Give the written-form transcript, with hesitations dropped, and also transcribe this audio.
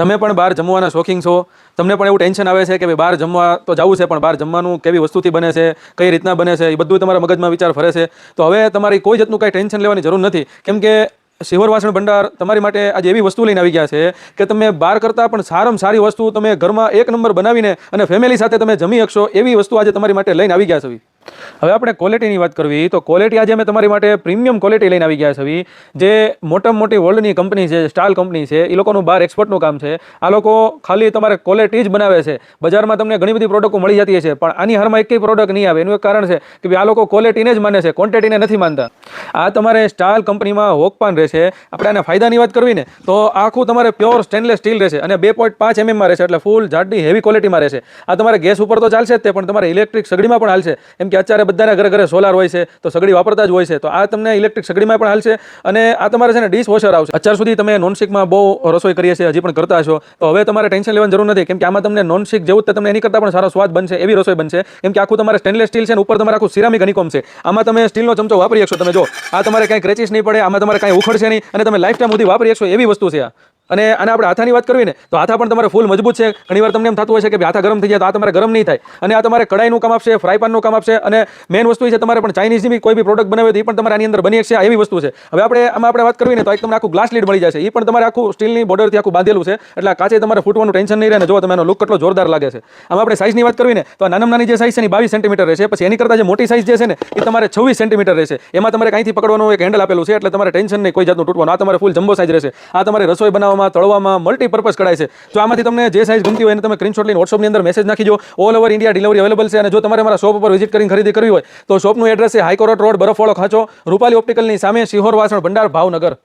તમે પણ બહાર જમવાના શોખીન છો, તમને પણ એવું ટેન્શન આવે છે કે ભાઈ બહાર જમવા તો જવું છે, પણ બહાર જમવાનું કેવી વસ્તુથી બને છે, કઈ રીતના બને છે, એ બધું તમારા મગજમાં વિચાર ફરે છે. તો હવે તમારી કોઈ જાતનું કાંઈ ટેન્શન લેવાની જરૂર નથી, કેમ કે શિહોર વાસણ ભંડાર તમારી માટે આજે એવી વસ્તુ લઈને આવી ગયા છે કે તમે બહાર કરતાં પણ સારામાં સારી વસ્તુ તમે ઘરમાં એક નંબર બનાવીને અને ફેમિલી સાથે તમે જમી શકશો એવી વસ્તુ આજે તમારી માટે લઈને આવી ગયા છે. હવે આપણે ક્વોલિટીની વાત કરવી તો ક્વોલિટી આજે અમે તમારી માટે પ્રીમિયમ ક્વોલિટી લઈને આવી ગયા છે. જે મોટામાં મોટી વર્લ્ડની કંપની છે, સ્ટાલ કંપની છે, એ લોકોનું બહાર એક્સપોર્ટનું કામ છે. આ લોકો ખાલી તમારે ક્વોલિટી જ બનાવે છે. બજારમાં તમને ઘણી બધી પ્રોડક્ટો મળી જતી છે, પણ આની હારમાં એક પ્રોડક્ટ નહીં આવે. એનું એક કારણ છે કે ભાઈ આ લોકો ક્વોલિટીને જ માને છે, ક્વોન્ટિટીને નથી માનતા. આ તમારે સ્ટાલ કંપનીમાં હોકપાન રહેશે. આપણે આના ફાયદાની વાત કરવી ને તો આખું તમારે પ્યોર સ્ટેનલેસ સ્ટીલ રહેશે અને 2.5 mm રહેશે, એટલે ફૂલ જાડી હેવી ક્વોલિટીમાં રહેશે. આ તમારે ગેસ ઉપર તો ચાલશે જ તે, પણ તમારે ઇલેક્ટ્રિક સગડીમાં પણ હાલશે. એમ કે અત્યારે બધાના ઘરે ઘરે સોલાર હોય છે, તો સગડી વાપરતા જ હોય છે, તો આ તમને ઇલેક્ટ્રિક સગડીમાં પણ હાલશે. અને આ તમારે છે ને ડિશ વોશર આવશે. અત્યાર સુધી તમે નોનસ્ટિકમાં બહુ રસોઈ કરીએ છીએ, હજી પણ કરતા હશો, તો હવે તમારે ટેન્શન લેવાની જરૂર નથી, કેમ કે આમાં તમને નોનસ્ટિક જેવું જ તમને એની કરતાં પણ સારો સ્વાદ બનશે, એવી રસોઈ બનશે. કેમ કે આખું તમારે સ્ટેનલેસ સ્ટીલ છે ને ઉપર તમારે આખું સિરામિક હનીકોમ છે. આમાં તમે સ્ટીલનો ચમચો વાપરી શકશો. તમે જો આ તમારે કાંઈ ક્રેચીસ નહીં પડે, આમાં તમારે કાંઈ ઉખડશે નહીં અને તમે લાઈફ ટાઈમ સુધી વાપરી શકશો એવી વસ્તુ છે આ. અને આને આપણે હાથાની વાત કરવી ને તો હાથા પણ તમારે ફૂલ મજબૂત છે. ઘણીવાર તમને એમ થતું હોય છે કે હાથા ગરમ થઈ જાય, તો આ તમારે ગરમ નહીં થાય. અને આ તમારે કડાઈનું કામ આપશે, ફ્રાય પાનનું કામ આપશે. અને મેઇન વસ્તુ છે તમારે પણ ચાઇનીઝની બી કોઈ બી પ્રોડક્ટ બનાવે તો એ પણ તમારે આની અંદર બની શકશે, એવી વસ્તુ છે. હવે આપણે વાત કરવી ને તો એક તમને આખું ગ્લાસ લીડ મળી જશે. એ પણ તમારે આખું સ્ટીલની બોર્ડરથી આખું બાંધેલું છે, એટલે કાચે તમારે ફૂટવાનું ટેન્શન નહીં રહે. ને જો તમે એનો લુક કેટલો જોરદાર લાગે છે. આમાં આપણે સાઇઝની વાત કરવી ને તો નાનામાં નાની જે સાઇઝ છે ને 22 સેન્ટીમીટર રહેશે. પછી એની કરતાં જે મોટી સાઇઝ જે છે ને એ તમારે 26 સેન્ટીમીટર રહેશે. એમાં તમારે કાંઈથી પકડવાનું એક હેન્ડલ આપેલું છે, એટલે તમારે ટેન્શન નહીં કોઈ જાતનું તૂટવાનું. આ તમારે ફૂલ જમ્બો સાઇઝ રહેશે. આ તમારે રસોઈ બનાવવામાં, તળવામાં મલ્ટીપર્પઝ કડાય છે. જો આમાંથી તમને જે સાઇઝ ગમતી હોય એને તમે સ્ક્રીનશોટ લઈને WhatsApp ની અંદર મેસેજ નાખી દો. All over India delivery available છે. અને જો તમારે મારા શોપ ઉપર વિઝિટ કરીને ખરીદી કરવી હોય તો શોપનું એડ્રેસ છે હાઈકોર્ટ રોડ, બરફવાળો ખાંચો, રૂપાલી ઓપ્ટિકલની સામે, શિહોર વાસણ ભંડાર, ભાવનગર.